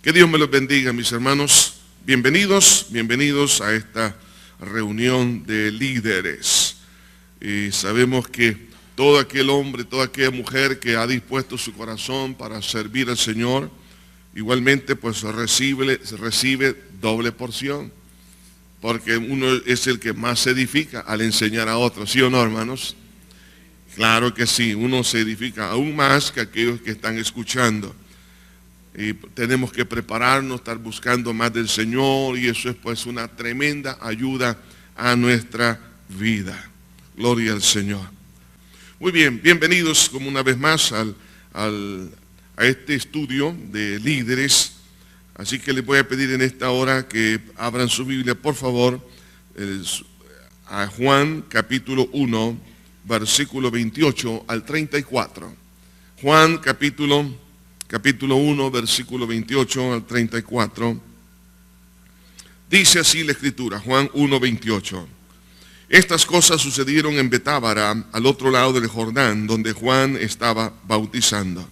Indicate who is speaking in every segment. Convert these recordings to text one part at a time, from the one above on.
Speaker 1: Que Dios me los bendiga, mis hermanos. Bienvenidos a esta reunión de líderes. Y sabemos que todo aquel hombre, toda aquella mujer que ha dispuesto su corazón para servir al Señor, igualmente pues recibe doble porción. Porque uno es el que más se edifica al enseñar a otros, ¿sí o no, hermanos? Claro que sí, uno se edifica aún más que aquellos que están escuchando. Y tenemos que prepararnos, estar buscando más del Señor, y eso es pues una tremenda ayuda a nuestra vida. Gloria al Señor. Muy bien, bienvenidos como una vez más a este estudio de líderes. Así que les voy a pedir en esta hora que abran su Biblia, por favor, a Juan capítulo 1, versículo 28 al 34. Juan capítulo 1, versículo 28 al 34. Dice así la Escritura, Juan 1, 28. Estas cosas sucedieron en Betábara, al otro lado del Jordán, donde Juan estaba bautizando.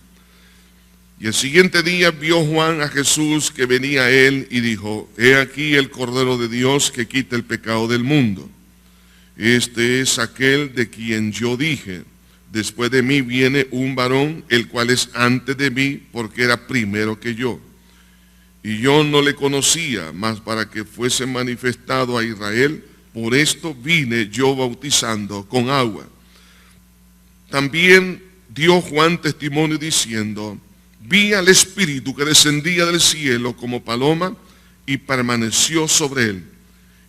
Speaker 1: Y el siguiente día vio Juan a Jesús que venía a él y dijo: He aquí el Cordero de Dios que quita el pecado del mundo. Este es aquel de quien yo dije: después de mí viene un varón, el cual es antes de mí, porque era primero que yo. Y yo no le conocía, mas para que fuese manifestado a Israel, por esto vine yo bautizando con agua. También dio Juan testimonio diciendo: Vi al Espíritu que descendía del cielo como paloma y permaneció sobre él.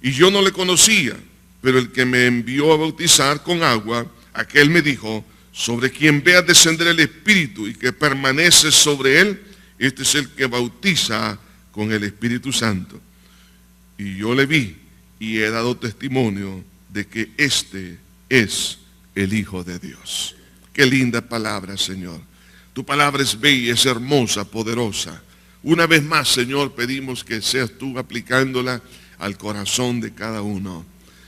Speaker 1: Y yo no le conocía, pero el que me envió a bautizar con agua, aquel me dijo: sobre quien veas descender el Espíritu y que permanece sobre él, este es el que bautiza con el Espíritu Santo. Y yo le vi y he dado testimonio de que este es el Hijo de Dios. Qué linda palabra, Señor. Tu palabra es bella, es hermosa, poderosa. Una vez más, Señor, pedimos que seas tú aplicándola al corazón de cada uno.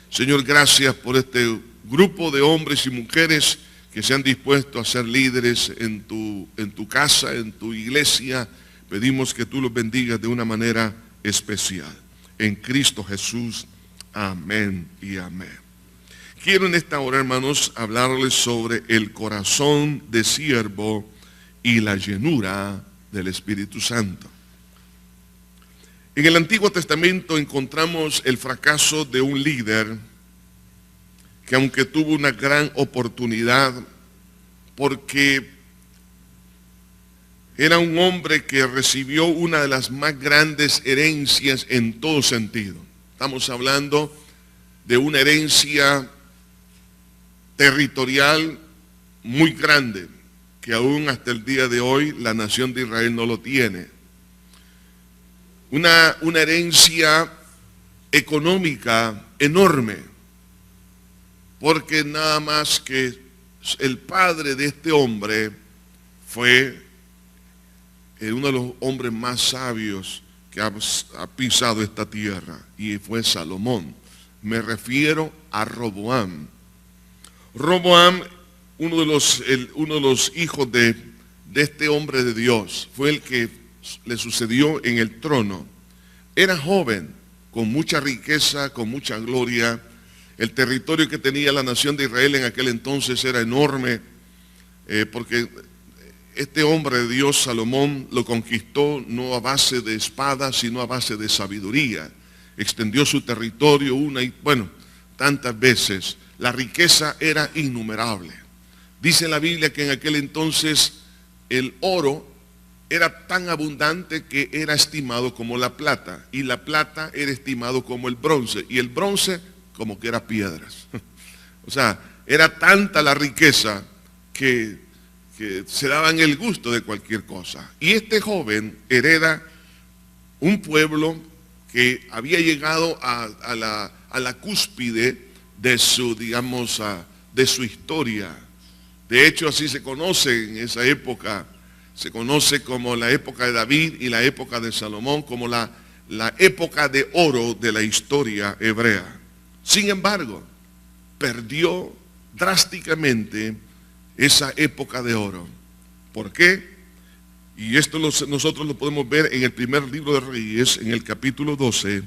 Speaker 1: Señor, gracias por este grupo de hombres y mujeres que se han dispuesto a ser líderes en tu casa, en tu iglesia. Pedimos que tú los bendigas de una manera especial. En Cristo Jesús, amén y amén. Quiero en esta hora, hermanos, hablarles sobre el corazón de siervo y la llenura del Espíritu Santo. En el Antiguo Testamento encontramos el fracaso de un líder que, aunque tuvo una gran oportunidad, porque era un hombre que recibió una de las más grandes herencias en todo sentido. Estamos hablando de una herencia territorial muy grande, que aún hasta el día de hoy la nación de Israel no lo tiene. Una herencia económica enorme, porque nada más que el padre de este hombre fue uno de los hombres más sabios que ha pisado esta tierra, y fue Salomón. Me refiero a Roboam. Roboam, uno de los hijos de este hombre de Dios, fue el que le sucedió en el trono. Era joven, con mucha riqueza, con mucha gloria. El territorio que tenía la nación de Israel en aquel entonces era enorme, porque este hombre de Dios, Salomón, lo conquistó no a base de espada, sino a base de sabiduría. Extendió su territorio tantas veces. La riqueza era innumerable. Dice la Biblia que en aquel entonces el oro era tan abundante que era estimado como la plata, y la plata era estimado como el bronce, y el bronce como que era piedras. O sea, era tanta la riqueza que se daban el gusto de cualquier cosa. Y este joven hereda un pueblo que había llegado a la cúspide de su historia. De hecho, así se conoce en esa época. Se conoce como la época de David y la época de Salomón, como la época de oro de la historia hebrea. Sin embargo, perdió drásticamente esa época de oro. ¿Por qué? Y esto nosotros lo podemos ver en el primer libro de Reyes, en el capítulo 12,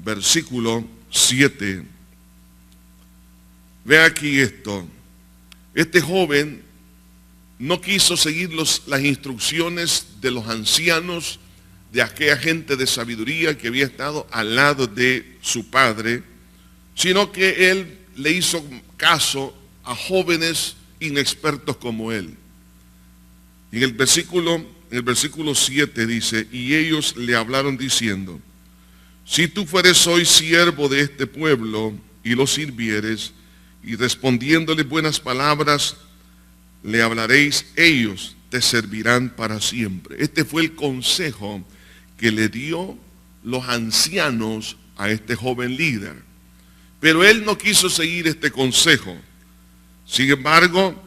Speaker 1: versículo 7. Ve aquí esto. Este joven no quiso seguir las instrucciones de los ancianos, de aquella gente de sabiduría que había estado al lado de su padre, sino que él le hizo caso a jóvenes inexpertos como él. En el versículo 7 dice, y ellos le hablaron diciendo, si tú fueres hoy siervo de este pueblo y lo sirvieres, y respondiéndole buenas palabras, le hablaréis, ellos te servirán para siempre. Este fue el consejo que le dio los ancianos a este joven líder. Pero él no quiso seguir este consejo. Sin embargo,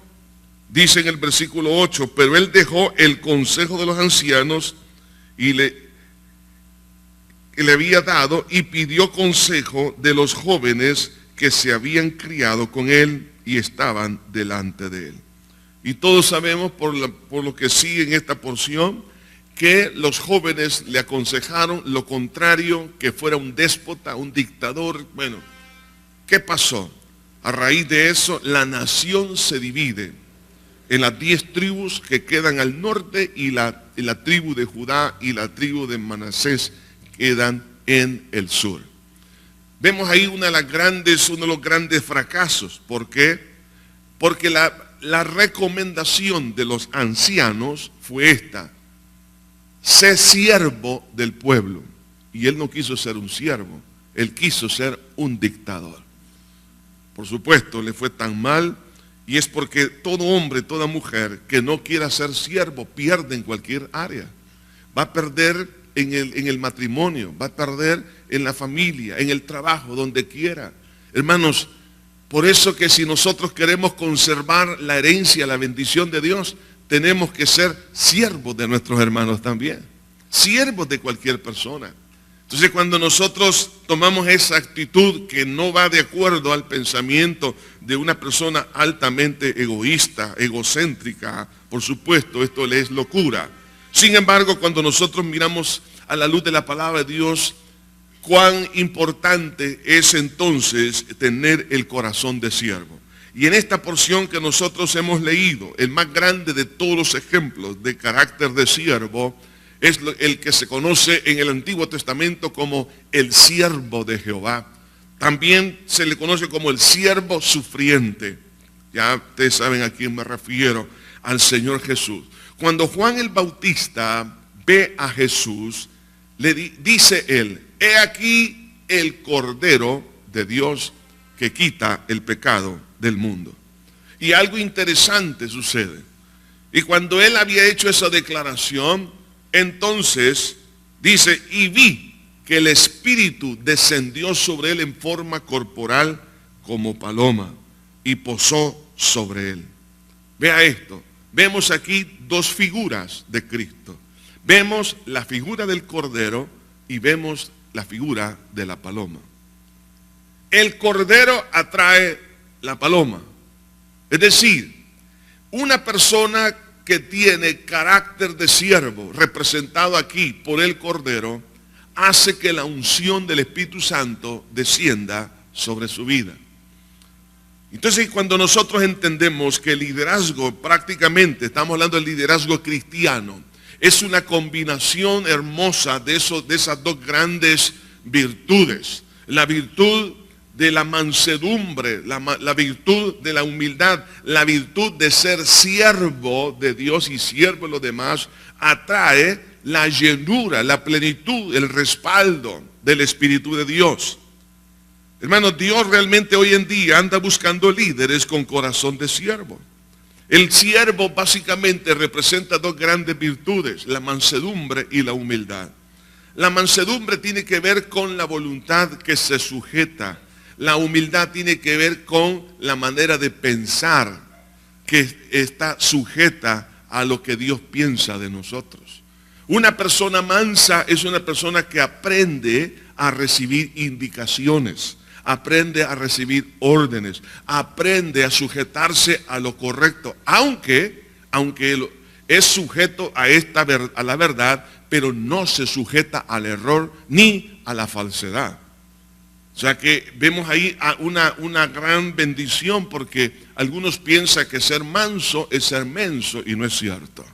Speaker 1: dice en el versículo 8, pero él dejó el consejo de los ancianos y le había dado y pidió consejo de los jóvenes que se habían criado con él y estaban delante de él. Y todos sabemos por lo que sigue en esta porción, que los jóvenes le aconsejaron lo contrario, que fuera un déspota, un dictador. Bueno, ¿qué pasó? A raíz de eso, la nación se divide en las 10 tribus que quedan al norte y la tribu de Judá y la tribu de Manasés quedan en el sur. Vemos ahí uno de los grandes fracasos. ¿Por qué? Porque la recomendación de los ancianos fue esta: sé siervo del pueblo. Y él no quiso ser un siervo, él quiso ser un dictador. Por supuesto, le fue tan mal, y es porque todo hombre, toda mujer que no quiera ser siervo pierde en cualquier área. Va a perder en el matrimonio, va a perder en la familia, en el trabajo, donde quiera. Hermanos, por eso que si nosotros queremos conservar la herencia, la bendición de Dios, tenemos que ser siervos de nuestros hermanos también, siervos de cualquier persona. Entonces, cuando nosotros tomamos esa actitud que no va de acuerdo al pensamiento de una persona altamente egoísta, egocéntrica, por supuesto, esto le es locura. Sin embargo, cuando nosotros miramos a la luz de la palabra de Dios, cuán importante es entonces tener el corazón de siervo. Y en esta porción que nosotros hemos leído, el más grande de todos los ejemplos de carácter de siervo es el que se conoce en el Antiguo Testamento como el siervo de Jehová. También se le conoce como el siervo sufriente. Ya ustedes saben a quién me refiero, al Señor Jesús. Cuando Juan el Bautista ve a Jesús, le dice él, he aquí el Cordero de Dios que quita el pecado del mundo. Y algo interesante sucede. Y cuando él había hecho esa declaración, entonces dice, y vi que el Espíritu descendió sobre él en forma corporal como paloma y posó sobre él. Vea esto. Vemos aquí dos figuras de Cristo. Vemos la figura del Cordero y vemos la figura de la paloma. El Cordero atrae la paloma. Es decir, una persona que tiene carácter de siervo, representado aquí por el Cordero, hace que la unción del Espíritu Santo descienda sobre su vida. Entonces, cuando nosotros entendemos que el liderazgo, prácticamente, estamos hablando del liderazgo cristiano, es una combinación hermosa de esas dos grandes virtudes. La virtud de la mansedumbre, la virtud de la humildad, la virtud de ser siervo de Dios y siervo de los demás, atrae la llenura, la plenitud, el respaldo del Espíritu de Dios. Hermanos, Dios realmente hoy en día anda buscando líderes con corazón de siervo. El siervo básicamente representa dos grandes virtudes, la mansedumbre y la humildad. La mansedumbre tiene que ver con la voluntad que se sujeta. La humildad tiene que ver con la manera de pensar que está sujeta a lo que Dios piensa de nosotros. Una persona mansa es una persona que aprende a recibir indicaciones, aprende a recibir órdenes, aprende a sujetarse a lo correcto, aunque es sujeto a la verdad, pero no se sujeta al error ni a la falsedad. O sea que vemos ahí una gran bendición, porque algunos piensan que ser manso es ser menso, y no es cierto.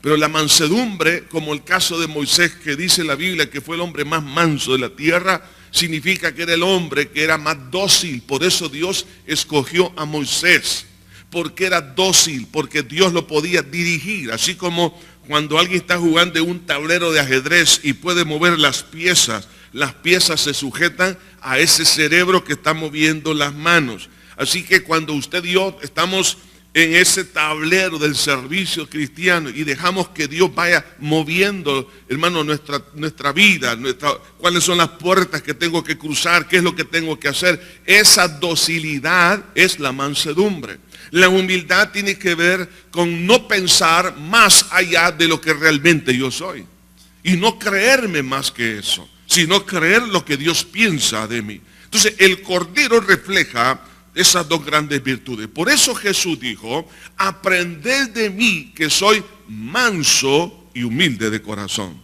Speaker 1: Pero la mansedumbre, como el caso de Moisés, que dice la Biblia que fue el hombre más manso de la tierra, significa que era el hombre que era más dócil. Por eso Dios escogió a Moisés, porque era dócil, porque Dios lo podía dirigir. Así como cuando alguien está jugando en un tablero de ajedrez y puede mover las piezas se sujetan a ese cerebro que está moviendo las manos. Así que cuando usted y yo estamos en ese tablero del servicio cristiano y dejamos que Dios vaya moviendo, hermano, nuestra vida, cuáles son las puertas que tengo que cruzar, qué es lo que tengo que hacer, esa docilidad es la mansedumbre. La humildad tiene que ver con no pensar más allá de lo que realmente yo soy y no creerme más que eso, sino creer lo que Dios piensa de mí. Entonces el Cordero refleja esas dos grandes virtudes. Por eso Jesús dijo: aprended de mí, que soy manso y humilde de corazón.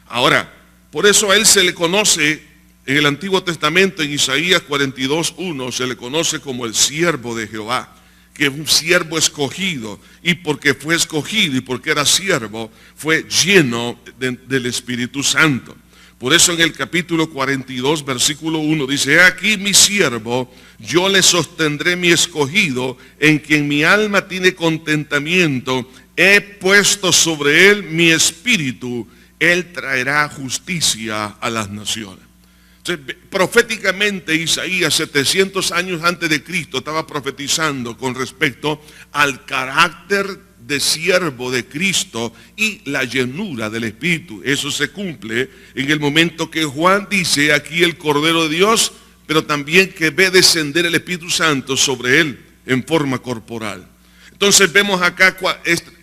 Speaker 1: Ahora, por eso a él se le conoce en el Antiguo Testamento, en Isaías 42:1, se le conoce como el siervo de Jehová, que es un siervo escogido, y porque fue escogido y porque era siervo, fue lleno del Espíritu Santo. Por eso en el capítulo 42, versículo 1, dice: he aquí mi siervo, yo le sostendré mi escogido, en quien mi alma tiene contentamiento, he puesto sobre él mi espíritu, él traerá justicia a las naciones. Entonces, proféticamente Isaías, 700 años antes de Cristo, estaba profetizando con respecto al carácter de siervo de Cristo y la llenura del Espíritu. Eso se cumple en el momento que Juan dice: aquí el Cordero de Dios, pero también que ve descender el Espíritu Santo sobre él en forma corporal. Entonces vemos acá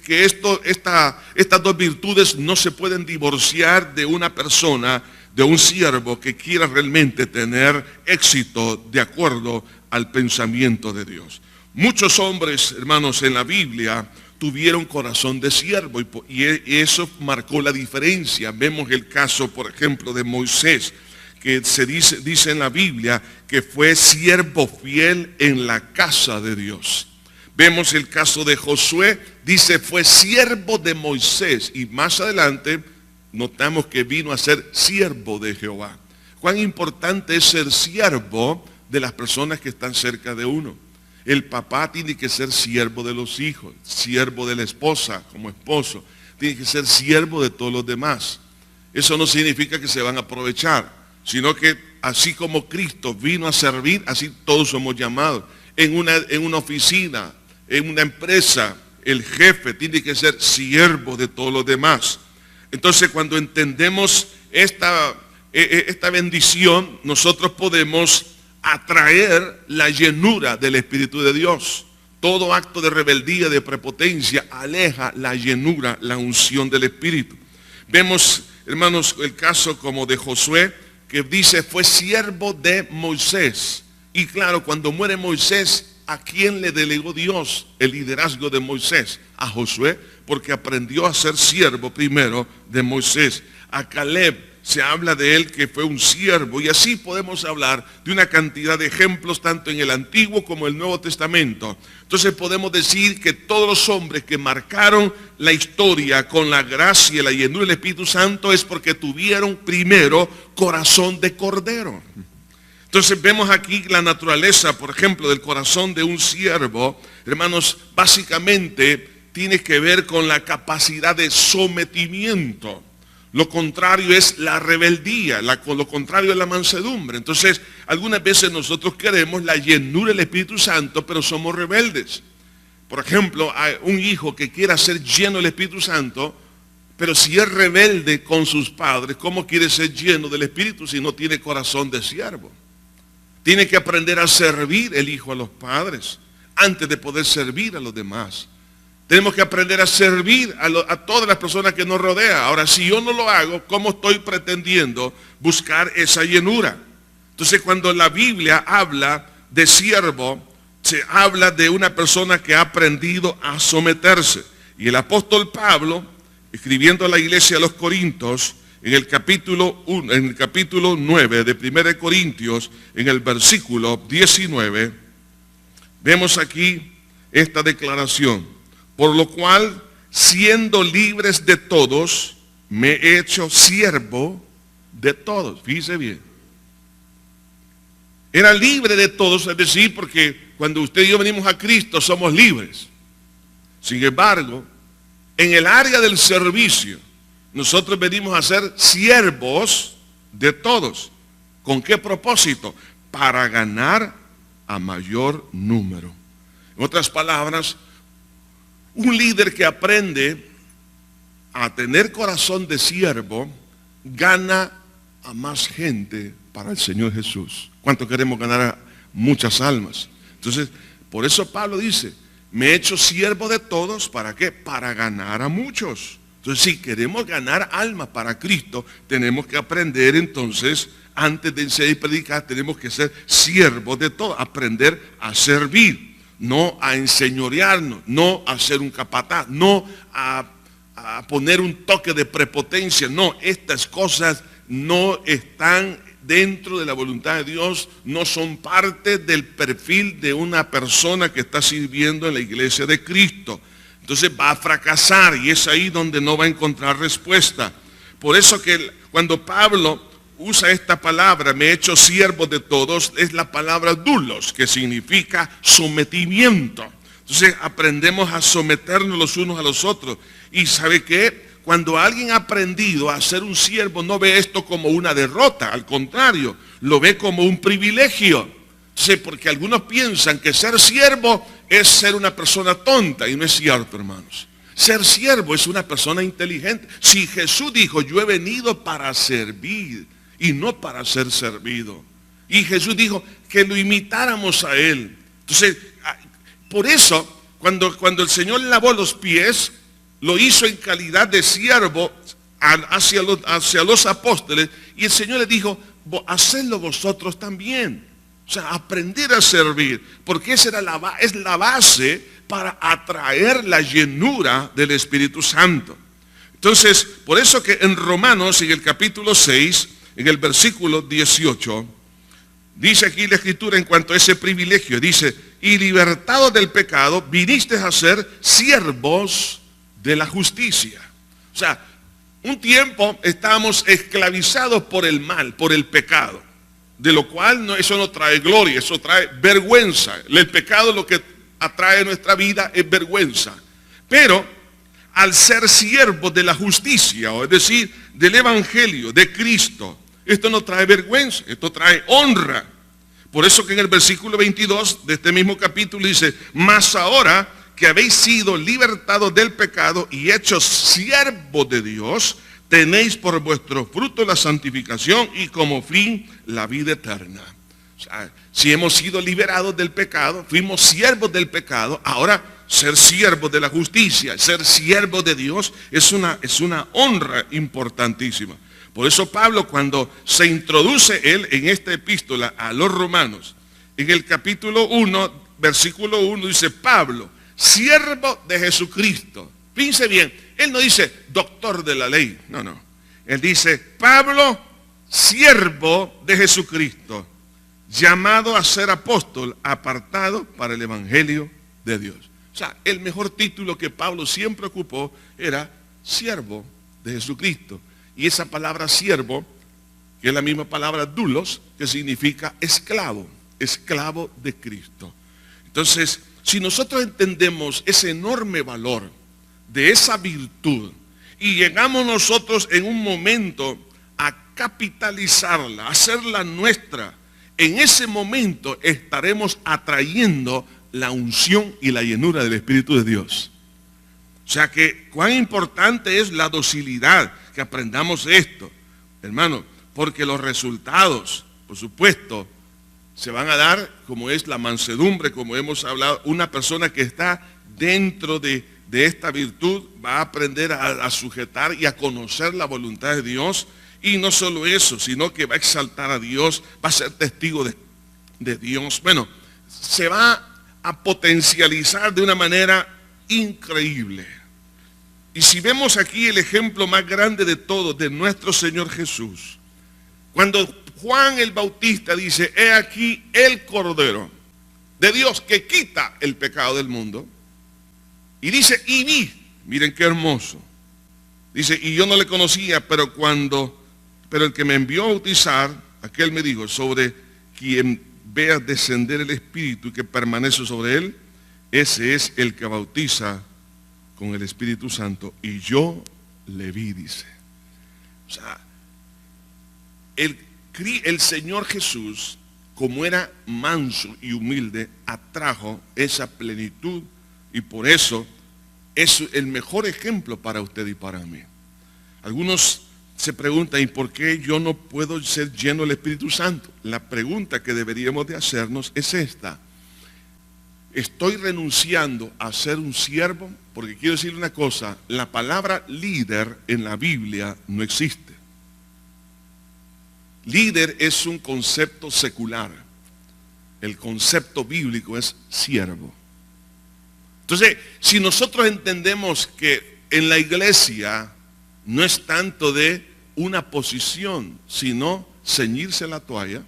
Speaker 1: que estas dos virtudes no se pueden divorciar de una persona, de un siervo que quiera realmente tener éxito de acuerdo al pensamiento de Dios. Muchos hombres, hermanos, en la Biblia tuvieron corazón de siervo, y eso marcó la diferencia. Vemos el caso, por ejemplo, de Moisés, que se dice en la Biblia que fue siervo fiel en la casa de Dios. Vemos el caso de Josué, dice fue siervo de Moisés, y más adelante notamos que vino a ser siervo de Jehová. Cuán importante es ser siervo de las personas que están cerca de uno. El papá tiene que ser siervo de los hijos, siervo de la esposa como esposo, tiene que ser siervo de todos los demás. Eso no significa que se van a aprovechar, sino que así como Cristo vino a servir, así todos somos llamados. En una oficina, en una empresa, el jefe tiene que ser siervo de todos los demás. Entonces, cuando entendemos esta bendición, nosotros podemos atraer la llenura del Espíritu de Dios. Todo acto de rebeldía, de prepotencia, aleja la llenura, la unción del Espíritu. Vemos, hermanos, el caso como de Josué, que dice fue siervo de Moisés. Y claro, cuando muere Moisés, ¿a quién le delegó Dios el liderazgo de Moisés? A Josué, porque aprendió a ser siervo primero de Moisés. A Caleb se habla de él que fue un siervo, y así podemos hablar de una cantidad de ejemplos tanto en el Antiguo como el Nuevo Testamento. Entonces podemos decir que todos los hombres que marcaron la historia con la gracia y la llenura del Espíritu Santo es porque tuvieron primero corazón de cordero. Entonces vemos aquí la naturaleza, por ejemplo, del corazón de un siervo, hermanos, básicamente tiene que ver con la capacidad de sometimiento. Lo contrario es la rebeldía, lo contrario es la mansedumbre. Entonces, algunas veces nosotros queremos la llenura del Espíritu Santo, pero somos rebeldes. Por ejemplo, hay un hijo que quiera ser lleno del Espíritu Santo, pero si es rebelde con sus padres, ¿cómo quiere ser lleno del Espíritu si no tiene corazón de siervo? Tiene que aprender a servir el hijo a los padres antes de poder servir a los demás. Tenemos que aprender a servir a todas las personas que nos rodean. Ahora, si yo no lo hago, ¿cómo estoy pretendiendo buscar esa llenura? Entonces, cuando la Biblia habla de siervo, se habla de una persona que ha aprendido a someterse. Y el apóstol Pablo, escribiendo a la iglesia de los Corintios, en el capítulo 9 de 1 Corintios, en el versículo 19, vemos aquí esta declaración. Por lo cual, siendo libres de todos, me he hecho siervo de todos. Fíjese bien. Era libre de todos, es decir, porque cuando usted y yo venimos a Cristo somos libres. Sin embargo, en el área del servicio, nosotros venimos a ser siervos de todos. ¿Con qué propósito? Para ganar a mayor número. En otras palabras, un líder que aprende a tener corazón de siervo, gana a más gente para el Señor Jesús. ¿Cuánto queremos ganar a muchas almas? Entonces, por eso Pablo dice, me he hecho siervo de todos, ¿para qué? Para ganar a muchos. Entonces, si queremos ganar almas para Cristo, tenemos que aprender entonces, antes de enseñar y predicar, tenemos que ser siervos de todos, aprender a servir, no a enseñorearnos, no a ser un capataz, no a poner un toque de prepotencia. No, estas cosas no están dentro de la voluntad de Dios, no son parte del perfil de una persona que está sirviendo en la iglesia de Cristo. Entonces va a fracasar y es ahí donde no va a encontrar respuesta. Por eso que cuando Pablo usa esta palabra, me he hecho siervo de todos, es la palabra doulos, que significa sometimiento. Entonces aprendemos a someternos los unos a los otros. Y ¿sabe qué? Cuando alguien ha aprendido a ser un siervo, no ve esto como una derrota, al contrario, lo ve como un privilegio. Sí, porque algunos piensan que ser siervo es ser una persona tonta, y no es cierto, hermanos. Ser siervo es una persona inteligente. Si Jesús dijo, yo he venido para servir y no para ser servido. Y Jesús dijo que lo imitáramos a Él. Entonces, por eso, cuando el Señor lavó los pies, lo hizo en calidad de siervo hacia los apóstoles, y el Señor les dijo, hacedlo vosotros también. O sea, aprender a servir, porque esa es la base para atraer la llenura del Espíritu Santo. Entonces, por eso que en Romanos, en el capítulo 6, en el versículo 18, dice aquí la Escritura en cuanto a ese privilegio, dice, y libertados del pecado, viniste a ser siervos de la justicia. O sea, un tiempo estábamos esclavizados por el mal, por el pecado, de lo cual eso no trae gloria, eso trae vergüenza. El pecado lo que atrae a nuestra vida es vergüenza. Pero al ser siervos de la justicia, o es decir, del Evangelio, de Cristo, esto no trae vergüenza, esto trae honra. Por eso que en el versículo 22 de este mismo capítulo dice, mas ahora que habéis sido libertados del pecado y hechos siervos de Dios, tenéis por vuestro fruto la santificación y como fin la vida eterna. O sea, si hemos sido liberados del pecado, fuimos siervos del pecado, ahora ser siervos de la justicia, ser siervos de Dios es una honra importantísima. Por eso Pablo, cuando se introduce él en esta epístola a los romanos, en el capítulo 1, versículo 1, dice, Pablo, siervo de Jesucristo. Fíjense bien, él no dice doctor de la ley, no. Él dice, Pablo, siervo de Jesucristo, llamado a ser apóstol, apartado para el Evangelio de Dios. O sea, el mejor título que Pablo siempre ocupó era siervo de Jesucristo. Y esa palabra siervo, que es la misma palabra doulos, que significa esclavo, esclavo de Cristo. Entonces, si nosotros entendemos ese enorme valor de esa virtud y llegamos nosotros en un momento a capitalizarla, a hacerla nuestra, en ese momento estaremos atrayendo la unción y la llenura del Espíritu de Dios. O sea que cuán importante es la docilidad, que aprendamos esto, hermano, porque los resultados, por supuesto, se van a dar como es la mansedumbre, como hemos hablado. Una persona que está dentro de esta virtud va a aprender a sujetar y a conocer la voluntad de Dios. Y no solo eso, sino que va a exaltar a Dios, va a ser testigo de Dios. Bueno, se va a potencializar de una manera increíble. Y si vemos aquí el ejemplo más grande de todos, de nuestro Señor Jesús, cuando Juan el Bautista dice, he aquí el Cordero de Dios que quita el pecado del mundo, y dice, y vi, miren qué hermoso, dice, y yo no le conocía, pero el que me envió a bautizar, aquel me dijo, sobre quien vea descender el Espíritu y que permanece sobre él, ese es el que bautiza con el Espíritu Santo, y yo le vi, dice. O sea, el Señor Jesús, como era manso y humilde, atrajo esa plenitud, y por eso es el mejor ejemplo para usted y para mí. Algunos se preguntan, ¿y por qué yo no puedo ser lleno del Espíritu Santo? La pregunta que deberíamos de hacernos es esta. ¿Estoy renunciando a ser un siervo? Porque quiero decir una cosa, la palabra líder en la Biblia no existe. Líder es un concepto secular. El concepto bíblico es siervo. Entonces, si nosotros entendemos que en la iglesia no es tanto de una posición, sino ceñirse la toalla,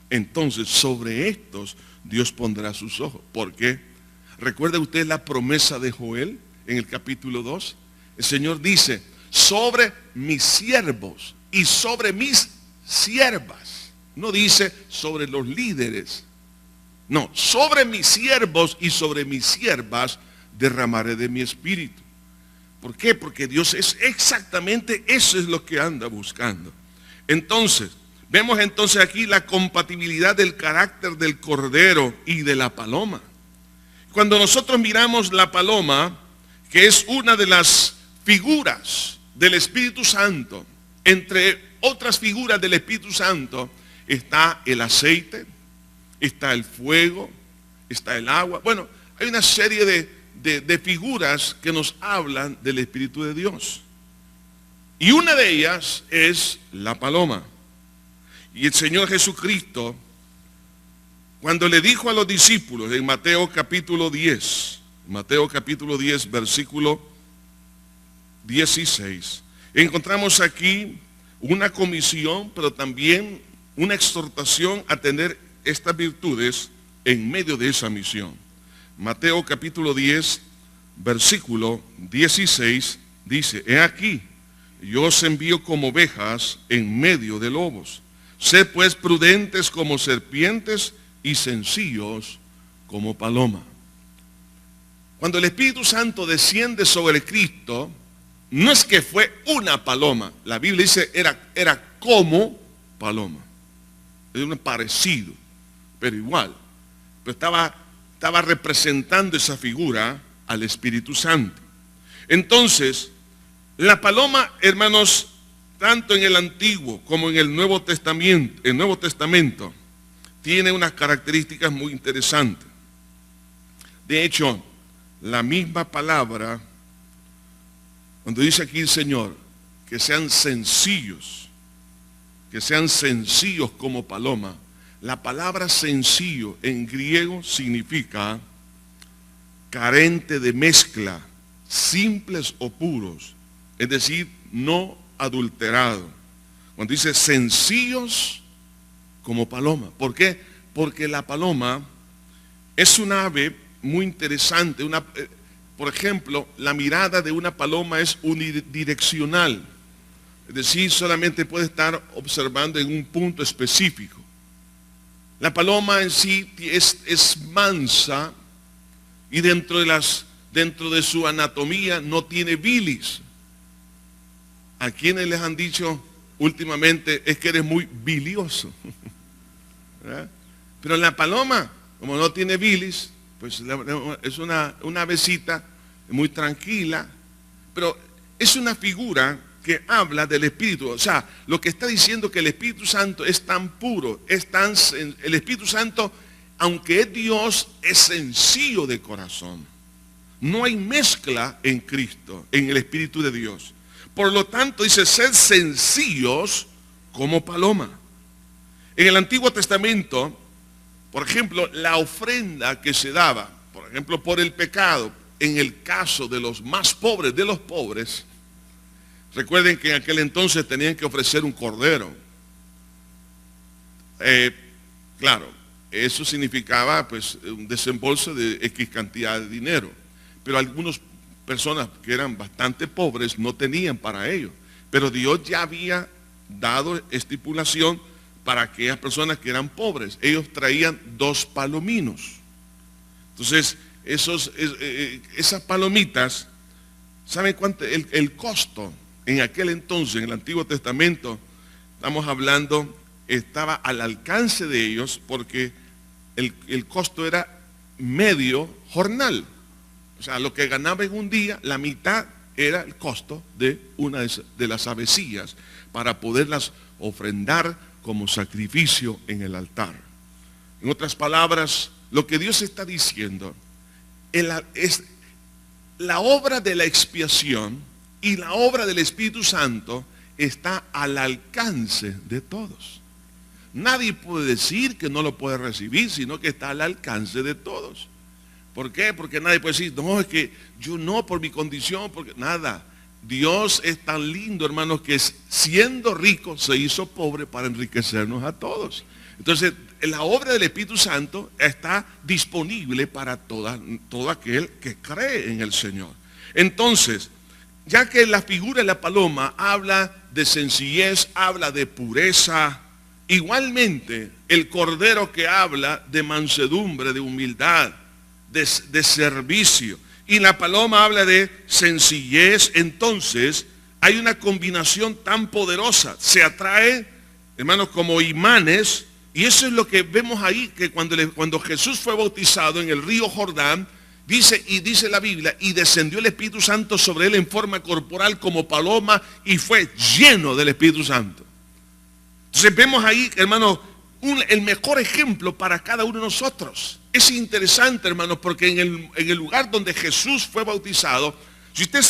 Speaker 1: entonces sobre estos Dios pondrá sus ojos. ¿Por qué? ¿Recuerda usted la promesa de Joel en el capítulo 2? El Señor dice, sobre mis siervos y sobre mis siervas. No dice sobre los líderes. No, sobre mis siervos y sobre mis siervas derramaré de mi espíritu. ¿Por qué? Porque Dios es exactamente eso es lo que anda buscando. Entonces, vemos entonces aquí la compatibilidad del carácter del cordero y de la paloma. Cuando nosotros miramos la paloma, que es una de las figuras del Espíritu Santo, entre otras figuras del Espíritu Santo, está el aceite, está el fuego, está el agua. Bueno, hay una serie de figuras que nos hablan del Espíritu de Dios. Y una de ellas es la paloma. Y el Señor Jesucristo, cuando le dijo a los discípulos en Mateo capítulo 10, versículo 16, encontramos aquí una comisión, pero también una exhortación a tener estas virtudes en medio de esa misión. Mateo capítulo 10, versículo 16, dice, he aquí, yo os envío como ovejas en medio de lobos. Sed pues prudentes como serpientes y sencillos como paloma. Cuando el Espíritu Santo desciende sobre Cristo, no es que fue una paloma. La Biblia dice era como paloma. Es un parecido, pero igual. Pero estaba representando esa figura al Espíritu Santo. Entonces, la paloma, hermanos, tanto en el Antiguo como en el Nuevo Testamento, tiene unas características muy interesantes. De hecho, la misma palabra, cuando dice aquí el Señor, que sean sencillos como paloma, la palabra sencillo en griego significa carente de mezcla, simples o puros, es decir, no adulterado. Cuando dice sencillos como paloma. ¿Por qué? Porque la paloma es una ave muy interesante. Por ejemplo, la mirada de una paloma es unidireccional. Es decir, solamente puede estar observando en un punto específico. La paloma en sí es mansa y dentro de su anatomía no tiene bilis. ¿A quienes les han dicho últimamente es que eres muy bilioso? ¿Verdad? Pero la paloma, como no tiene bilis, pues es una avecita muy tranquila, pero es una figura que habla del Espíritu. O sea, lo que está diciendo que el Espíritu Santo es tan puro, el Espíritu Santo, aunque es Dios, es sencillo de corazón. No hay mezcla en Cristo, en el Espíritu de Dios. Por lo tanto, dice, sed sencillos como paloma. En el Antiguo Testamento, por ejemplo, la ofrenda que se daba, por ejemplo, por el pecado, en el caso de los más pobres de los pobres, recuerden que en aquel entonces tenían que ofrecer un cordero. Claro, eso significaba pues un desembolso de X cantidad de dinero. Pero algunas personas que eran bastante pobres no tenían para ello. Pero Dios ya había dado estipulación para aquellas personas que eran pobres. Ellos traían 2 palominos. Entonces, esas palomitas, ¿saben cuánto? El costo en aquel entonces, en el Antiguo Testamento, estamos hablando, estaba al alcance de ellos porque el costo era medio jornal. O sea, lo que ganaba en un día, la mitad era el costo de una de las avecillas para poderlas ofrendar como sacrificio en el altar. En otras palabras, lo que Dios está diciendo es la obra de la expiación y la obra del Espíritu Santo está al alcance de todos. Nadie puede decir que no lo puede recibir, sino que está al alcance de todos. ¿Por qué? Porque nadie puede decir, no, es que yo no, por mi condición, porque nada. Dios es tan lindo, hermanos, que siendo rico se hizo pobre para enriquecernos a todos. Entonces, la obra del Espíritu Santo está disponible para todo aquel que cree en el Señor. Entonces, ya que la figura de la paloma habla de sencillez, habla de pureza, igualmente el cordero que habla de mansedumbre, de humildad, de servicio, y la paloma habla de sencillez. Entonces hay una combinación tan poderosa, se atrae, hermanos, como imanes. Y eso es lo que vemos ahí, que cuando Jesús fue bautizado en el río Jordán, dice la Biblia, y descendió el Espíritu Santo sobre él en forma corporal como paloma, y fue lleno del Espíritu Santo. Entonces vemos ahí, hermanos, el mejor ejemplo para cada uno de nosotros. Es interesante, hermanos, porque en el lugar donde Jesús fue bautizado, si usted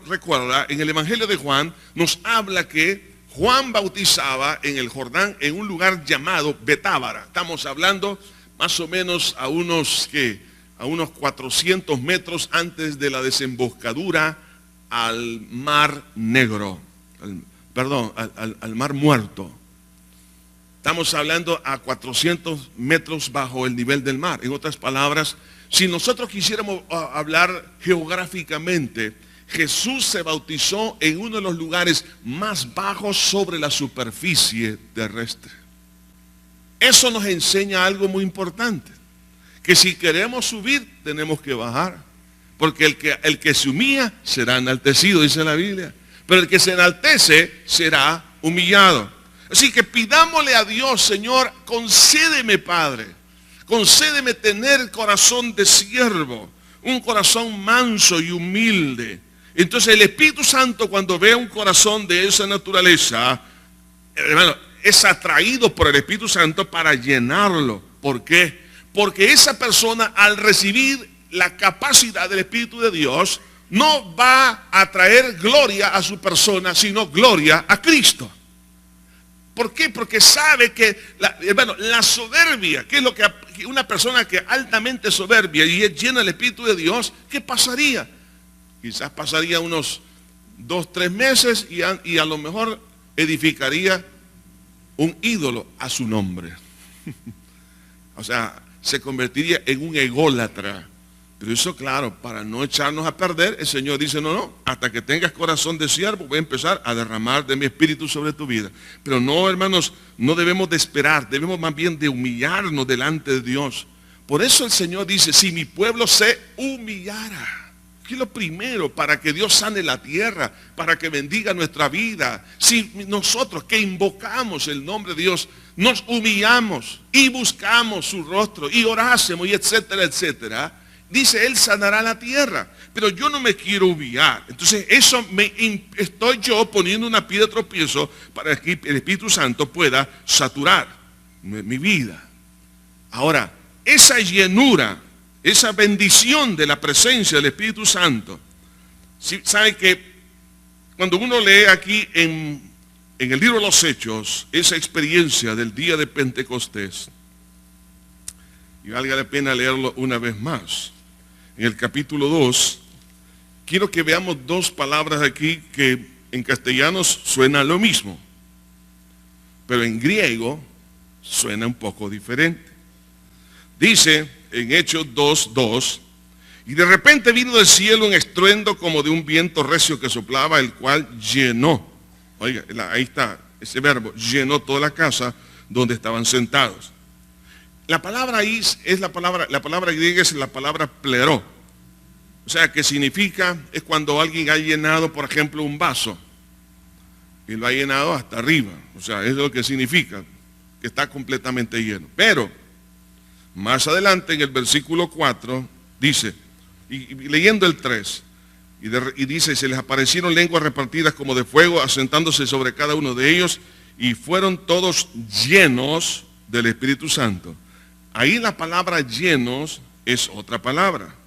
Speaker 1: recuerda, en el Evangelio de Juan, nos habla que Juan bautizaba en el Jordán en un lugar llamado Betábara. Estamos hablando más o menos a unos 400 metros antes de la desembocadura al Mar Negro, al Mar Muerto. Estamos hablando a 400 metros bajo el nivel del mar. En otras palabras, si nosotros quisiéramos hablar geográficamente, Jesús se bautizó en uno de los lugares más bajos sobre la superficie terrestre. Eso nos enseña algo muy importante, que si queremos subir, tenemos que bajar. Porque el que se humilla será enaltecido, dice la Biblia. Pero el que se enaltece será humillado. Así que pidámosle a Dios, Señor, concédeme, Padre, concédeme tener corazón de siervo, un corazón manso y humilde. Entonces el Espíritu Santo, cuando ve un corazón de esa naturaleza, hermano, es atraído por el Espíritu Santo para llenarlo. ¿Por qué? Porque esa persona, al recibir la capacidad del Espíritu de Dios, no va a traer gloria a su persona, sino gloria a Cristo. ¿Por qué? Porque sabe que, la soberbia, que es lo que una persona que es altamente soberbia y es llena del Espíritu de Dios, ¿qué pasaría? Quizás pasaría unos 2-3 meses y a lo mejor edificaría un ídolo a su nombre. O sea, se convertiría en un ególatra. Pero eso, claro, para no echarnos a perder, el Señor dice, no, hasta que tengas corazón de siervo, voy a empezar a derramar de mi espíritu sobre tu vida. Pero no, hermanos, no debemos de esperar, debemos más bien de humillarnos delante de Dios. Por eso el Señor dice, si mi pueblo se humillara, que es lo primero para que Dios sane la tierra, para que bendiga nuestra vida. Si nosotros que invocamos el nombre de Dios, nos humillamos y buscamos su rostro y orásemos y etcétera, etcétera, dice, Él sanará la tierra. Pero yo no me quiero humillar. Entonces estoy yo poniendo una piedra de tropiezo para que el Espíritu Santo pueda saturar mi vida. Ahora, esa llenura, esa bendición de la presencia del Espíritu Santo, ¿sabe que cuando uno lee aquí en el libro de los Hechos, esa experiencia del día de Pentecostés, y valga la pena leerlo una vez más, en el capítulo 2, quiero que veamos dos palabras aquí que en castellano suena lo mismo, pero en griego suena un poco diferente. Dice en Hechos 2:2, y de repente vino del cielo un estruendo como de un viento recio que soplaba, el cual llenó, oiga, ahí está ese verbo, llenó toda la casa donde estaban sentados. La palabra ahí es la palabra griega es la palabra pleró. O sea, que significa, es cuando alguien ha llenado, por ejemplo, un vaso, y lo ha llenado hasta arriba. O sea, es lo que significa, que está completamente lleno. Pero, más adelante en el versículo 4, dice, y leyendo el 3, y dice, se les aparecieron lenguas repartidas como de fuego, asentándose sobre cada uno de ellos, y fueron todos llenos del Espíritu Santo. Ahí la palabra llenos es otra palabra.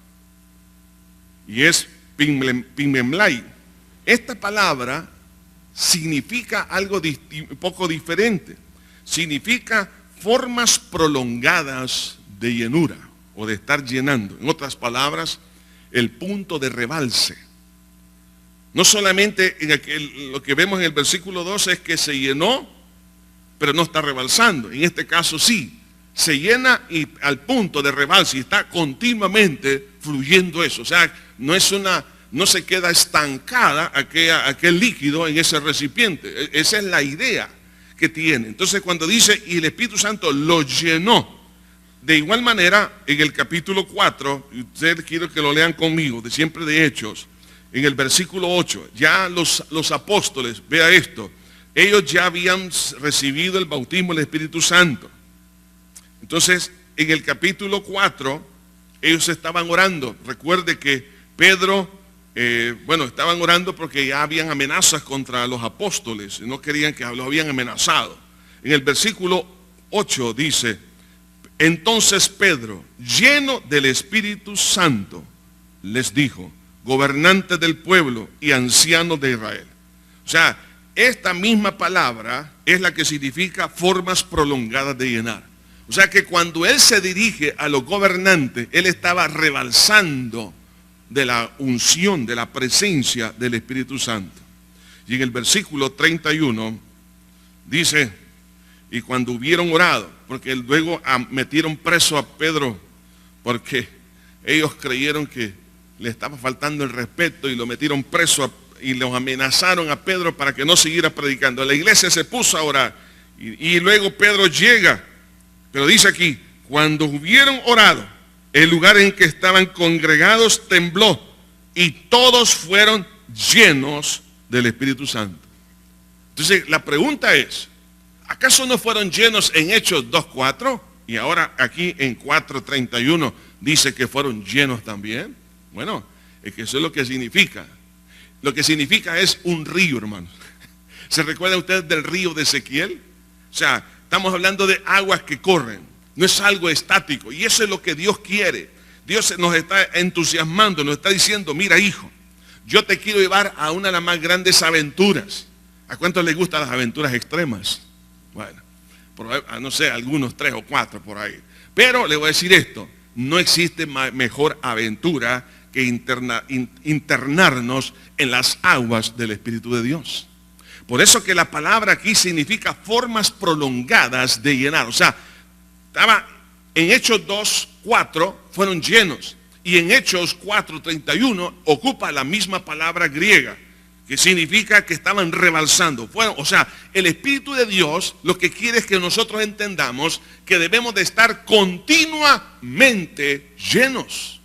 Speaker 1: Y es pimemlai. Esta palabra significa algo un poco diferente. Significa formas prolongadas de llenura o de estar llenando. En otras palabras, el punto de rebalse. No solamente lo que vemos en el versículo 2 es que se llenó, pero no está rebalsando. En este caso sí. Se llena y al punto de rebalse y está continuamente fluyendo eso. O sea, no se queda estancada aquel líquido en ese recipiente. Esa es la idea que tiene. Entonces cuando dice, y el Espíritu Santo lo llenó, de igual manera en el capítulo 4, y ustedes quiero que lo lean conmigo, de siempre de Hechos, en el versículo 8, ya los apóstoles, vea esto, ellos ya habían recibido el bautismo del Espíritu Santo. Entonces, en el capítulo 4, ellos estaban orando. Recuerde que Pedro, estaban orando porque ya habían amenazas contra los apóstoles. No querían que los habían amenazado. En el versículo 8 dice, entonces Pedro, lleno del Espíritu Santo, les dijo, gobernantes del pueblo y ancianos de Israel. O sea, esta misma palabra es la que significa formas prolongadas de llenar. O sea que cuando él se dirige a los gobernantes, él estaba rebalsando de la unción, de la presencia del Espíritu Santo. Y en el versículo 31 dice, y cuando hubieron orado, porque luego metieron preso a Pedro, porque ellos creyeron que le estaba faltando el respeto y lo metieron preso y los amenazaron a Pedro para que no siguiera predicando. La iglesia se puso a orar y luego Pedro llega. Pero dice aquí, cuando hubieron orado, el lugar en que estaban congregados tembló y todos fueron llenos del Espíritu Santo. Entonces la pregunta es, ¿acaso no fueron llenos en Hechos 2:4? Y ahora aquí en 4:31 dice que fueron llenos también. Bueno, es que eso es lo que significa. Lo que significa es un río, hermanos. ¿Se recuerdan ustedes del río de Ezequiel? O sea, estamos hablando de aguas que corren, no es algo estático. Y eso es lo que Dios quiere. Dios nos está entusiasmando, nos está diciendo, mira hijo, yo te quiero llevar a una de las más grandes aventuras. ¿A cuántos les gustan las aventuras extremas? Bueno, no sé, algunos 3 o 4 por ahí. Pero le voy a decir esto, no existe mejor aventura que internarnos en las aguas del Espíritu de Dios. Por eso que la palabra aquí significa formas prolongadas de llenar. O sea, estaba en Hechos 2:4 fueron llenos. Y en Hechos 4:31 ocupa la misma palabra griega, que significa que estaban rebalsando. O sea, el Espíritu de Dios lo que quiere es que nosotros entendamos que debemos de estar continuamente llenos.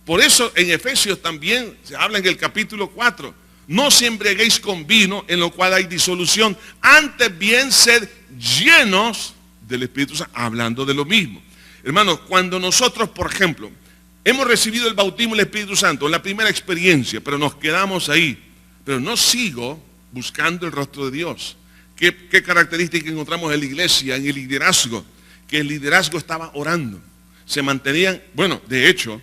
Speaker 1: Por eso en Efesios también se habla en el capítulo 4. No se embriaguéis con vino en lo cual hay disolución. Antes bien sed llenos del Espíritu Santo. Hablando de lo mismo. Hermanos, cuando nosotros, por ejemplo, hemos recibido el bautismo del Espíritu Santo, la primera experiencia, pero nos quedamos ahí. Pero no sigo buscando el rostro de Dios. ¿Qué característica encontramos en la iglesia, en el liderazgo? Que el liderazgo estaba orando. Se mantenían, bueno, de hecho,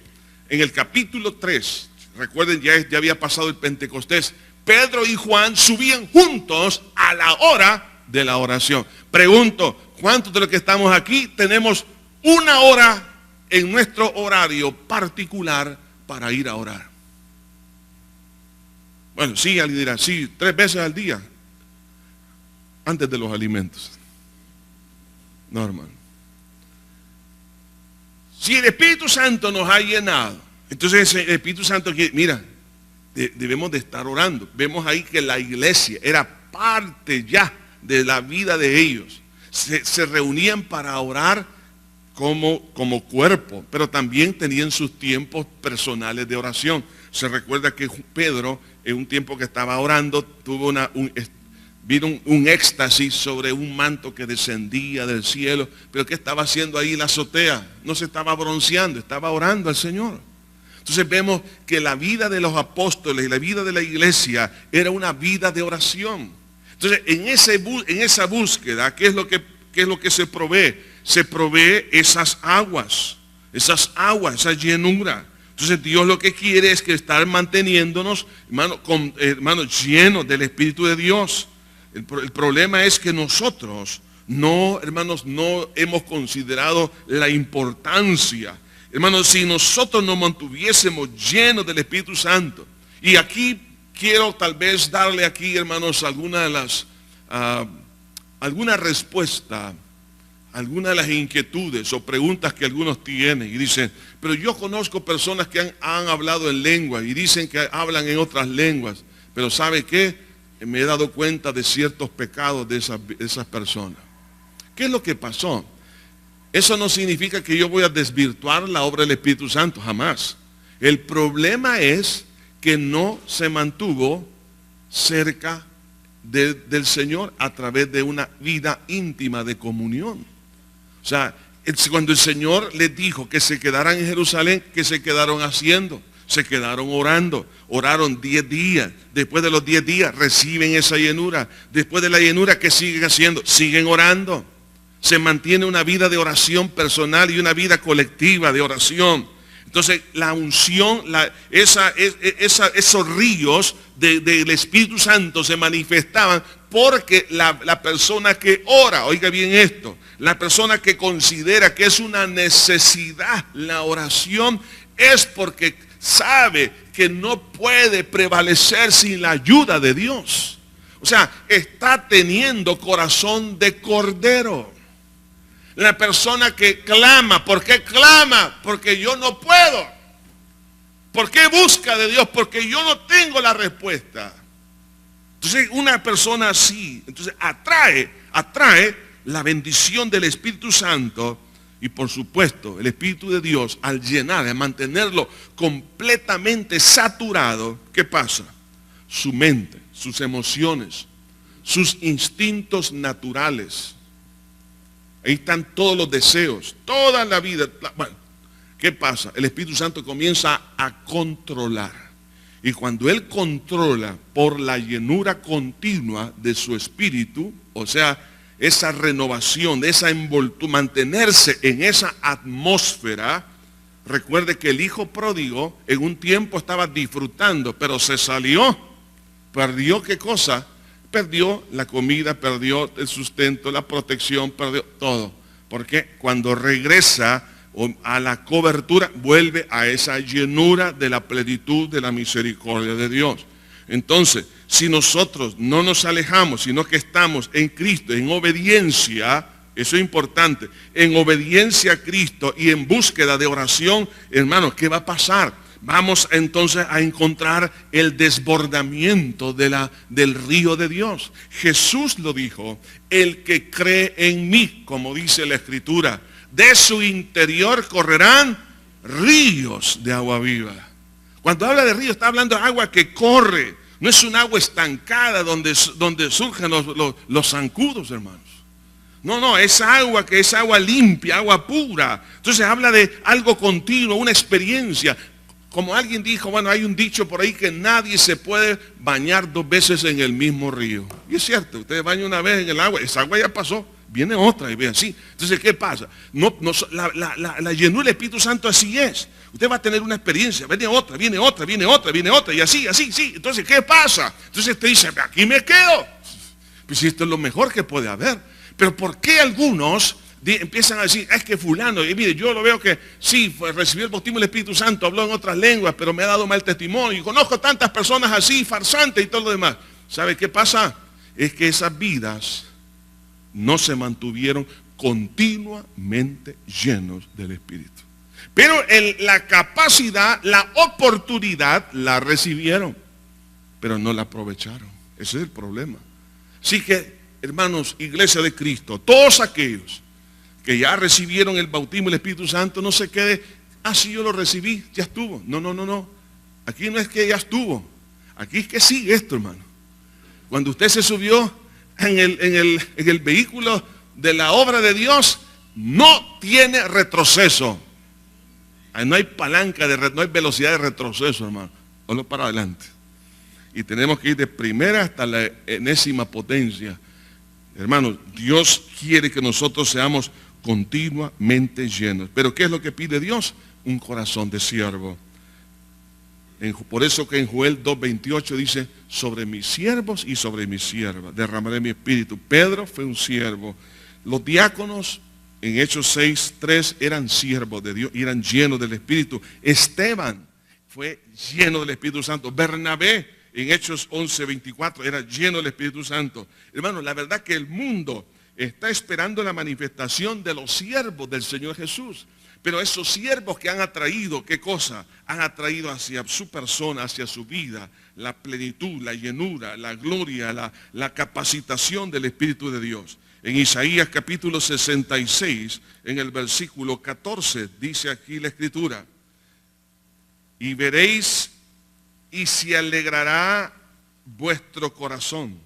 Speaker 1: en el capítulo 3, recuerden, ya había pasado el Pentecostés, Pedro y Juan subían juntos a la hora de la oración. Pregunto, ¿cuántos de los que estamos aquí tenemos una hora en nuestro horario particular para ir a orar? Bueno, sí, alguien dirá, sí, 3 veces al día, antes de los alimentos. No, hermano. Si el Espíritu Santo nos ha llenado, entonces el Espíritu Santo, mira, debemos de estar orando. Vemos ahí que la iglesia era parte ya de la vida de ellos. Se reunían para orar como cuerpo, pero también tenían sus tiempos personales de oración. Se recuerda que Pedro, en un tiempo que estaba orando, tuvo vino un éxtasis sobre un manto que descendía del cielo. Pero ¿qué estaba haciendo ahí en la azotea? No se estaba bronceando, estaba orando al Señor. Entonces vemos que la vida de los apóstoles y la vida de la iglesia era una vida de oración. Entonces en esa búsqueda, ¿qué es lo que se provee? Se provee esas aguas, esa llenura. Entonces Dios lo que quiere es que estar manteniéndonos, hermanos, llenos del Espíritu de Dios. El problema es que nosotros no hemos considerado la importancia. Hermanos, si nosotros nos mantuviésemos llenos del Espíritu Santo, y aquí quiero tal vez darle aquí, hermanos, alguna respuesta, algunas de las inquietudes o preguntas que algunos tienen y dicen, pero yo conozco personas que han hablado en lengua y dicen que hablan en otras lenguas, pero ¿sabe qué? Me he dado cuenta de ciertos pecados de esas personas. ¿Qué es lo que pasó? Eso no significa que yo voy a desvirtuar la obra del Espíritu Santo, jamás. El problema es que no se mantuvo cerca del Señor a través de una vida íntima de comunión. O sea, cuando el Señor les dijo que se quedaran en Jerusalén, ¿qué se quedaron haciendo? Se quedaron orando, oraron 10 días. Después de los 10 días reciben esa llenura. Después de la llenura, ¿qué siguen haciendo? Siguen orando. Se mantiene una vida de oración personal y una vida colectiva de oración. Entonces la unción, esos ríos del Espíritu Santo se manifestaban porque la persona que ora, oiga bien esto, la persona que considera que es una necesidad la oración, es porque sabe que no puede prevalecer sin la ayuda de Dios. O sea, está teniendo corazón de cordero. La persona que clama, ¿por qué clama? Porque yo no puedo. ¿Por qué busca de Dios? Porque yo no tengo la respuesta. Entonces una persona así, entonces atrae la bendición del Espíritu Santo. Y por supuesto, el Espíritu de Dios, al llenar, al mantenerlo completamente saturado, ¿qué pasa? Su mente, sus emociones, sus instintos naturales. Ahí están todos los deseos, toda la vida. Bueno, ¿qué pasa? El Espíritu Santo comienza a controlar. Y cuando Él controla por la llenura continua de su espíritu, o sea, esa renovación, esa envoltura, mantenerse en esa atmósfera. Recuerde que el hijo pródigo en un tiempo estaba disfrutando, pero se salió. ¿Perdió qué cosa? Perdió la comida, perdió el sustento, la protección, perdió todo. Porque cuando regresa a la cobertura, vuelve a esa llenura de la plenitud de la misericordia de Dios. Entonces, si nosotros no nos alejamos, sino que estamos en Cristo, en obediencia, eso es importante, en obediencia a Cristo y en búsqueda de oración, hermanos, ¿qué va a pasar? Vamos entonces a encontrar el desbordamiento del río de Dios. Jesús lo dijo, el que cree en mí, como dice la Escritura, de su interior correrán ríos de agua viva. Cuando habla de río, está hablando de agua que corre. No es un agua estancada donde surgen los zancudos, hermanos. No, es agua que es agua limpia, agua pura. Entonces habla de algo continuo, una experiencia. Como alguien dijo, bueno, hay un dicho por ahí que nadie se puede bañar 2 veces en el mismo río. Y es cierto, usted baña una vez en el agua, esa agua ya pasó, viene otra y ve así. Entonces, ¿qué pasa? La llenura del Espíritu Santo así es. Usted va a tener una experiencia, viene otra, y así, sí. Entonces, ¿qué pasa? Entonces usted dice, aquí me quedo. Pues esto es lo mejor que puede haber. Pero ¿por qué algunos empiezan a decir, es que fulano, y mire, yo lo veo que sí, recibió el bautismo del Espíritu Santo, habló en otras lenguas, pero me ha dado mal testimonio. Y conozco tantas personas así, farsantes y todo lo demás. ¿Sabe qué pasa? Es que esas vidas no se mantuvieron continuamente llenos del Espíritu. Pero la capacidad, la oportunidad, la recibieron, pero no la aprovecharon. Ese es el problema. Así que, hermanos, Iglesia de Cristo, todos aquellos que ya recibieron el bautismo del Espíritu Santo, no se quede, sí, yo lo recibí, ya estuvo. No. Aquí no es que ya estuvo. Aquí es que sigue esto, hermano. Cuando usted se subió en el vehículo de la obra de Dios, no tiene retroceso. No hay palanca, no hay velocidad de retroceso, hermano. Solo para adelante. Y tenemos que ir de primera hasta la enésima potencia. Hermanos, Dios quiere que nosotros seamos continuamente llenos. Pero ¿qué es lo que pide Dios? Un corazón de siervo. Por eso que en Joel 2:28 dice, sobre mis siervos y sobre mis siervas derramaré mi espíritu. Pedro fue un siervo. Los diáconos en Hechos 6:3 eran siervos de Dios y eran llenos del Espíritu. Esteban fue lleno del Espíritu Santo. Bernabé en Hechos 11:24 era lleno del Espíritu Santo. Hermano, la verdad que el mundo está esperando la manifestación de los siervos del Señor Jesús. Pero esos siervos que han atraído, ¿qué cosa? Han atraído hacia su persona, hacia su vida, la plenitud, la llenura, la gloria, la capacitación del Espíritu de Dios. En Isaías capítulo 66, en el versículo 14, dice aquí la Escritura, y veréis y se alegrará vuestro corazón,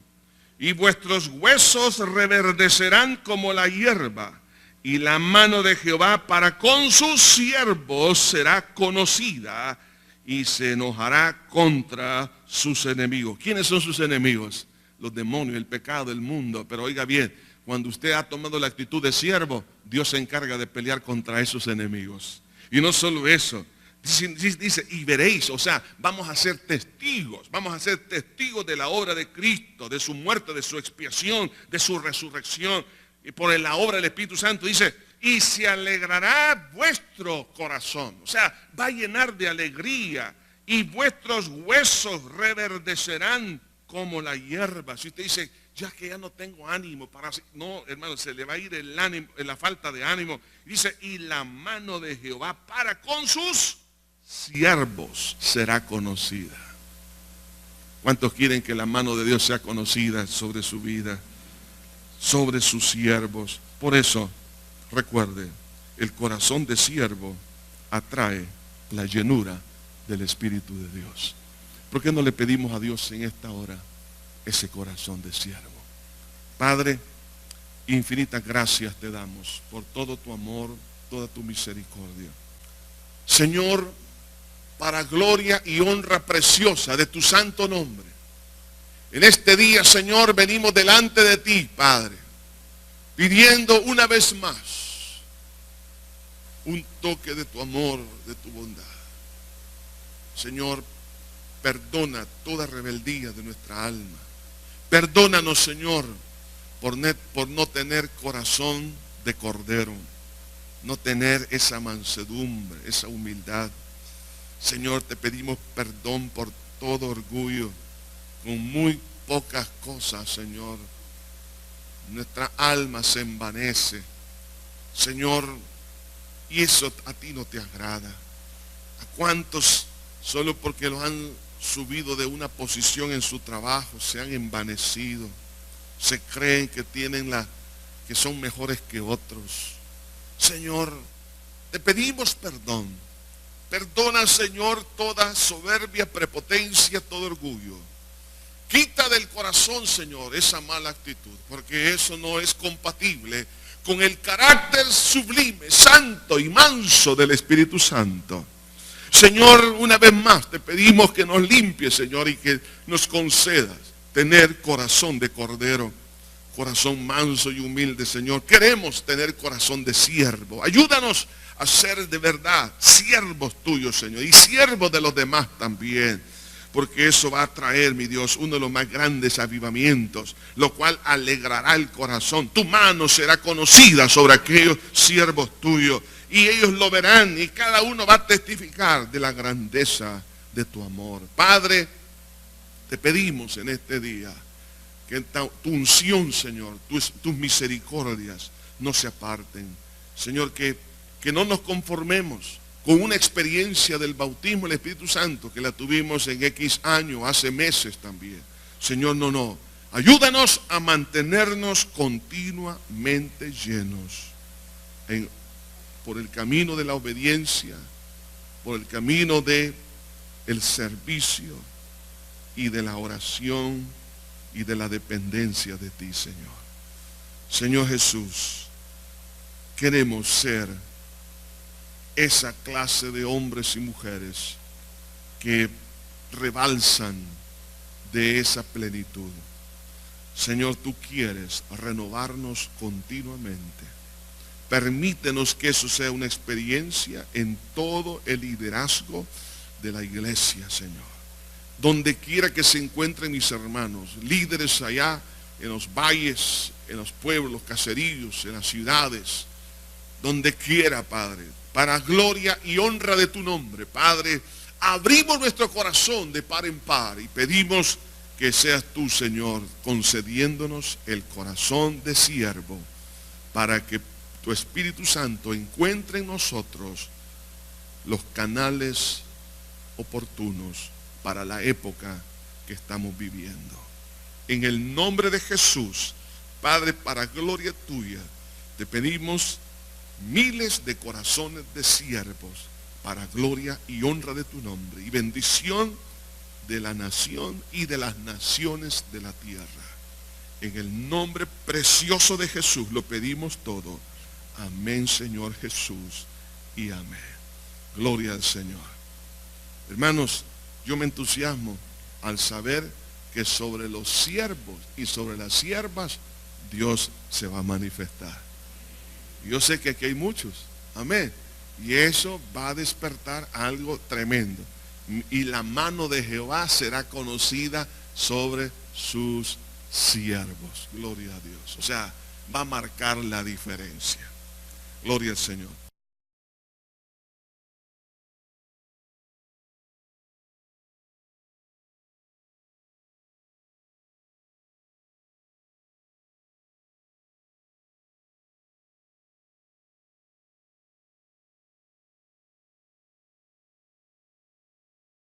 Speaker 1: y vuestros huesos reverdecerán como la hierba, y la mano de Jehová para con sus siervos será conocida, y se enojará contra sus enemigos. ¿Quiénes son sus enemigos? Los demonios, el pecado, el mundo. Pero oiga bien, cuando usted ha tomado la actitud de siervo, Dios se encarga de pelear contra esos enemigos. Y no solo eso, dice, y veréis, o sea, vamos a ser testigos de la obra de Cristo, de su muerte, de su expiación, de su resurrección, y por la obra del Espíritu Santo. Dice, y se alegrará vuestro corazón, o sea, va a llenar de alegría, y vuestros huesos reverdecerán como la hierba. Si usted dice, ya que ya no tengo ánimo para... No, hermano, se le va a ir el ánimo, la falta de ánimo. Dice, y la mano de Jehová para con sus siervos será conocida. ¿Cuántos quieren que la mano de Dios sea conocida sobre su vida, sobre sus siervos? Por eso, recuerde, el corazón de siervo atrae la llenura del Espíritu de Dios. ¿Por qué no le pedimos a Dios en esta hora ese corazón de siervo? Padre, infinitas gracias te damos por todo tu amor, toda tu misericordia. Señor, para gloria y honra preciosa de tu santo nombre, en este día, Señor, venimos delante de ti, Padre, pidiendo una vez más un toque de tu amor, de tu bondad. Señor, perdona toda rebeldía de nuestra alma. Perdónanos, Señor, por no tener corazón de cordero, no tener esa mansedumbre, esa humildad. Señor, te pedimos perdón por todo orgullo, con muy pocas cosas, Señor. Nuestra alma se envanece, Señor, y eso a ti no te agrada. ¿A cuántos, solo porque los han subido de una posición en su trabajo, se han envanecido, se creen que que son mejores que otros? Señor, te pedimos perdón. Perdona, Señor, toda soberbia, prepotencia, todo orgullo. Quita del corazón, Señor, esa mala actitud, porque eso no es compatible con el carácter sublime, santo y manso del Espíritu Santo. Señor, una vez más te pedimos que nos limpies, Señor, y que nos concedas tener corazón de cordero, corazón manso y humilde, Señor. Queremos tener corazón de siervo. Ayúdanos a ser de verdad siervos tuyos, Señor, y siervos de los demás también. porque eso va a traer, mi Dios, uno de los más grandes avivamientos, lo cual alegrará el corazón. Tu mano será conocida sobre aquellos siervos tuyos, y ellos lo verán, y cada uno va a testificar de la grandeza de tu amor. Padre, te pedimos en este día que tu unción, Señor, tus misericordias no se aparten. Señor, que no nos conformemos con una experiencia del bautismo del Espíritu Santo que la tuvimos en X años, hace meses también. Señor, no. Ayúdanos a mantenernos continuamente llenos por el camino de la obediencia, por el camino de el servicio y de la oración y de la dependencia de ti, Señor. Señor Jesús, queremos ser esa clase de hombres y mujeres que rebalsan de esa plenitud. Señor, tú quieres renovarnos continuamente. Permítenos que eso sea una experiencia en todo el liderazgo de la iglesia, Señor. Donde quiera que se encuentren mis hermanos, líderes allá en los valles, en los pueblos, caseríos, en las ciudades, donde quiera, Padre, para gloria y honra de tu nombre, Padre, abrimos nuestro corazón de par en par y pedimos que seas tú, Señor, concediéndonos el corazón de siervo, para que tu Espíritu Santo encuentre en nosotros los canales oportunos para la época que estamos viviendo. En el nombre de Jesús, Padre, para gloria tuya, te pedimos miles de corazones de siervos para gloria y honra de tu nombre y bendición de la nación y de las naciones de la tierra. En el nombre precioso de Jesús lo pedimos todo. Amén, Señor Jesús, y amén. Gloria al Señor. Hermanos, yo me entusiasmo al saber que sobre los siervos y sobre las siervas Dios se va a manifestar. Yo sé que aquí hay muchos, amén, y eso va a despertar algo tremendo, y la mano de Jehová será conocida sobre sus siervos. Gloria a Dios. O sea, va a marcar la diferencia. Gloria al Señor.